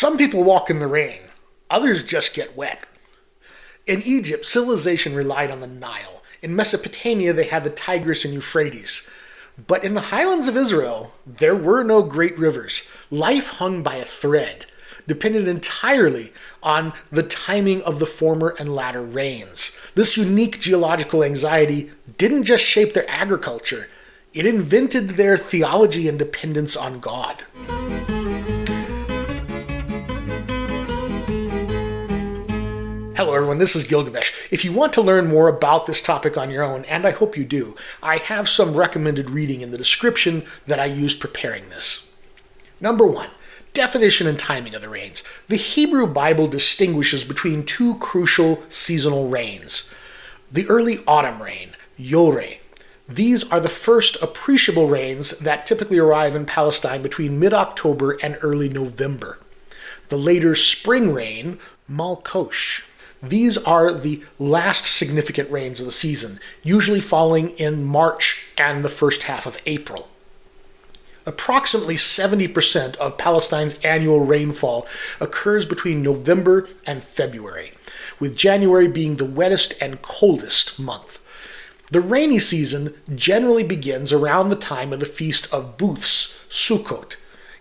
Some people walk in the rain, others just get wet. In Egypt, civilization relied on the Nile. In Mesopotamia, they had the Tigris and Euphrates. But in the highlands of Israel, there were no great rivers. Life hung by a thread, depended entirely on the timing of the former and latter rains. This unique geological anxiety didn't just shape their agriculture, it invented their theology and dependence on God. Hello everyone, this is Gilgamesh. If you want to learn more about this topic on your own, and I hope you do, I have some recommended reading in the description that I used preparing this. Number 1, definition and timing of the rains. The Hebrew Bible distinguishes between two crucial seasonal rains. The early autumn rain, Yôreh. These are the first appreciable rains that typically arrive in Palestine between mid-October and early November. The later spring rain, Malqôš. These are the last significant rains of the season, usually falling in March and the first half of April. Approximately 70% of Palestine's annual rainfall occurs between November and February, with January being the wettest and coldest month. The rainy season generally begins around the time of the Feast of Booths, Sukkot,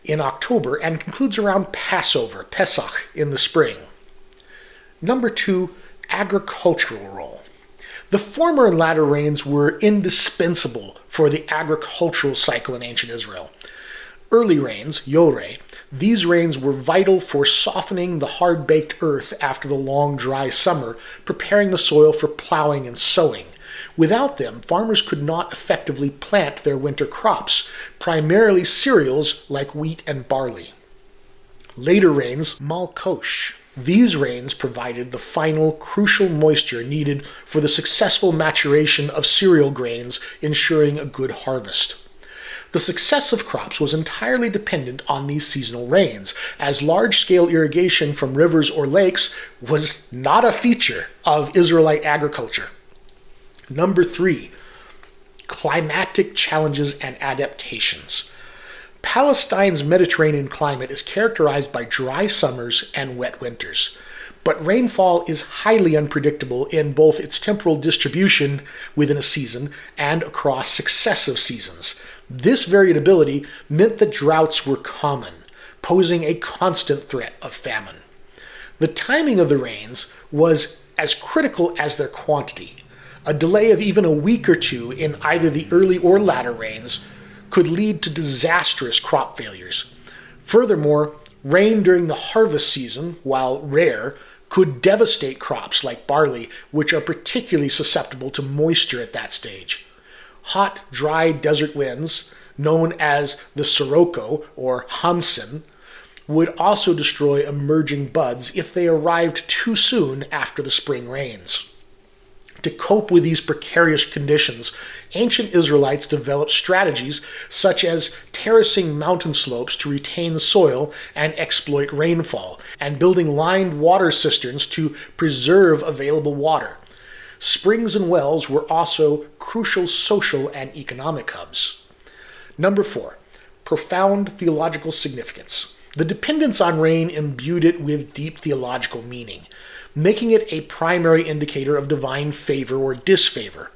in October and concludes around Passover, Pesach, in the spring. Number 2, agricultural role. The former and latter rains were indispensable for the agricultural cycle in ancient Israel. Early rains, Yôreh, these rains were vital for softening the hard-baked earth after the long, dry summer, preparing the soil for plowing and sowing. Without them, farmers could not effectively plant their winter crops, primarily cereals like wheat and barley. Later rains, Malqôš. These rains provided the final crucial moisture needed for the successful maturation of cereal grains, ensuring a good harvest. The success of crops was entirely dependent on these seasonal rains, as large-scale irrigation from rivers or lakes was not a feature of Israelite agriculture. Number 3, climatic challenges and adaptations. Palestine's Mediterranean climate is characterized by dry summers and wet winters, but rainfall is highly unpredictable in both its temporal distribution within a season and across successive seasons. This variability meant that droughts were common, posing a constant threat of famine. The timing of the rains was as critical as their quantity. A delay of even a week or two in either the early or latter rains could lead to disastrous crop failures. Furthermore, rain during the harvest season, while rare, could devastate crops like barley, which are particularly susceptible to moisture at that stage. Hot, dry desert winds, known as the Siroccos or Hamsin, would also destroy emerging buds if they arrived too soon after the spring rains. To cope with these precarious conditions, ancient Israelites developed strategies such as terracing mountain slopes to retain soil and exploit rainfall, and building lined water cisterns to preserve available water. Springs and wells were also crucial social and economic hubs. Number 4, profound theological significance. The dependence on rain imbued it with deep theological meaning, making it a primary indicator of divine favor or disfavor.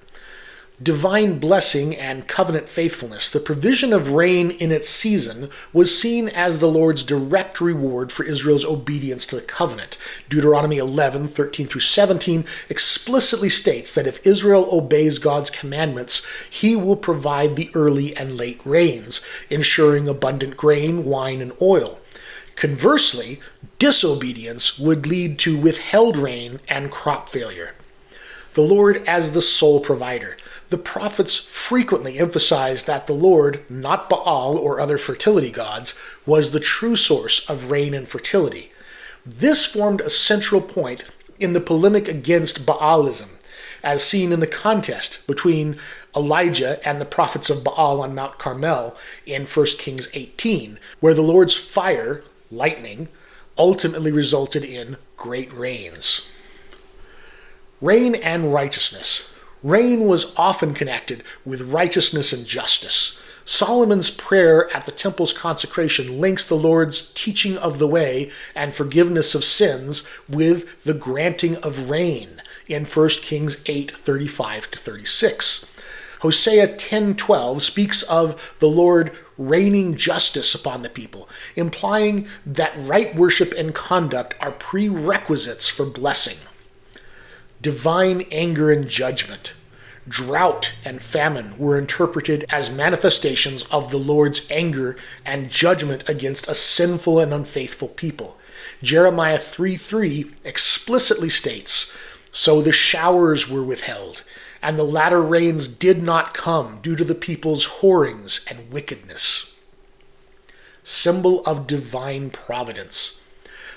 Divine blessing and covenant faithfulness, the provision of rain in its season, was seen as the Lord's direct reward for Israel's obedience to the covenant. Deuteronomy 11:13-17 explicitly states that if Israel obeys God's commandments, he will provide the early and late rains, ensuring abundant grain, wine, and oil. Conversely, disobedience would lead to withheld rain and crop failure. The Lord as the sole provider. The prophets frequently emphasized that the Lord, not Baal or other fertility gods, was the true source of rain and fertility. This formed a central point in the polemic against Baalism, as seen in the contest between Elijah and the prophets of Baal on Mount Carmel in 1 Kings 18, where the Lord's fire, lightning, ultimately resulted in great rains. Rain and righteousness. Rain was often connected with righteousness and justice. Solomon's prayer at the temple's consecration links the Lord's teaching of the way and forgiveness of sins with the granting of rain in 1 Kings 8:35-36. Hosea 10:12 speaks of the Lord raining justice upon the people, implying that right worship and conduct are prerequisites for blessing. Divine anger and judgment. Drought and famine were interpreted as manifestations of the Lord's anger and judgment against a sinful and unfaithful people. Jeremiah 3:3 explicitly states, "So the showers were withheld, and the latter rains did not come due to the people's whorings and wickedness." Symbol of divine providence.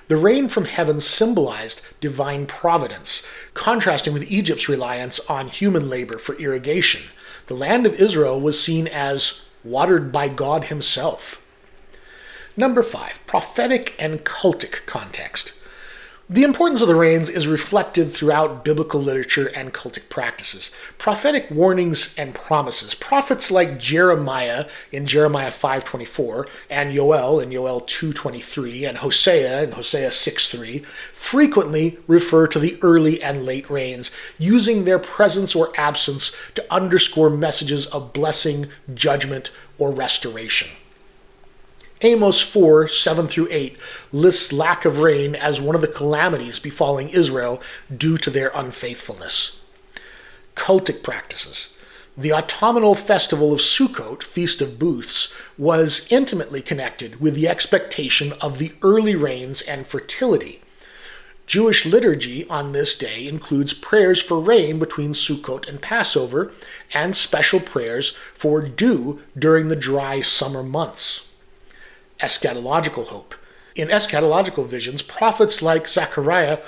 The rain from heaven symbolized divine providence, contrasting with Egypt's reliance on human labor for irrigation. The land of Israel was seen as watered by God himself. Number 5, prophetic and cultic context. The importance of the rains is reflected throughout biblical literature and cultic practices. Prophetic warnings and promises. Prophets like Jeremiah in Jeremiah 5:24, and Yoel in Yoel 2:23, and Hosea in Hosea 6:3 frequently refer to the early and late rains, using their presence or absence to underscore messages of blessing, judgment, or restoration. Amos 4:7-8 lists lack of rain as one of the calamities befalling Israel due to their unfaithfulness. Cultic practices. The autumnal festival of Sukkot, Feast of Booths, was intimately connected with the expectation of the early rains and fertility. Jewish liturgy on this day includes prayers for rain between Sukkot and Passover, and special prayers for dew during the dry summer months. Eschatological hope. In eschatological visions, prophets like Zechariah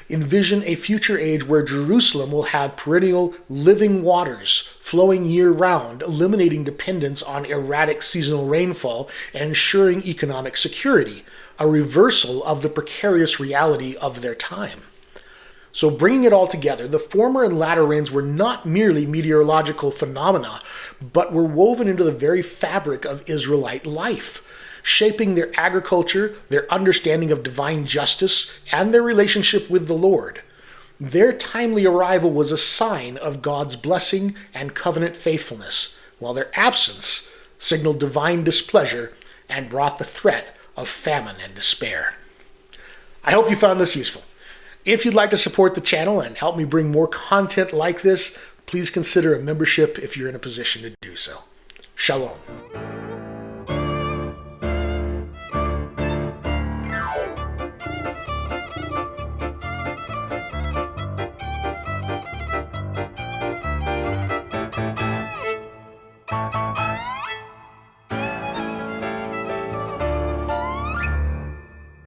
envision a future age where Jerusalem will have perennial living waters flowing year-round, eliminating dependence on erratic seasonal rainfall and ensuring economic security, a reversal of the precarious reality of their time. So bringing it all together, the former and latter rains were not merely meteorological phenomena, but were woven into the very fabric of Israelite life, shaping their agriculture, their understanding of divine justice, and their relationship with the Lord. Their timely arrival was a sign of God's blessing and covenant faithfulness, while their absence signaled divine displeasure and brought the threat of famine and despair. I hope you found this useful. If you'd like to support the channel and help me bring more content like this, please consider a membership if you're in a position to do so. Shalom.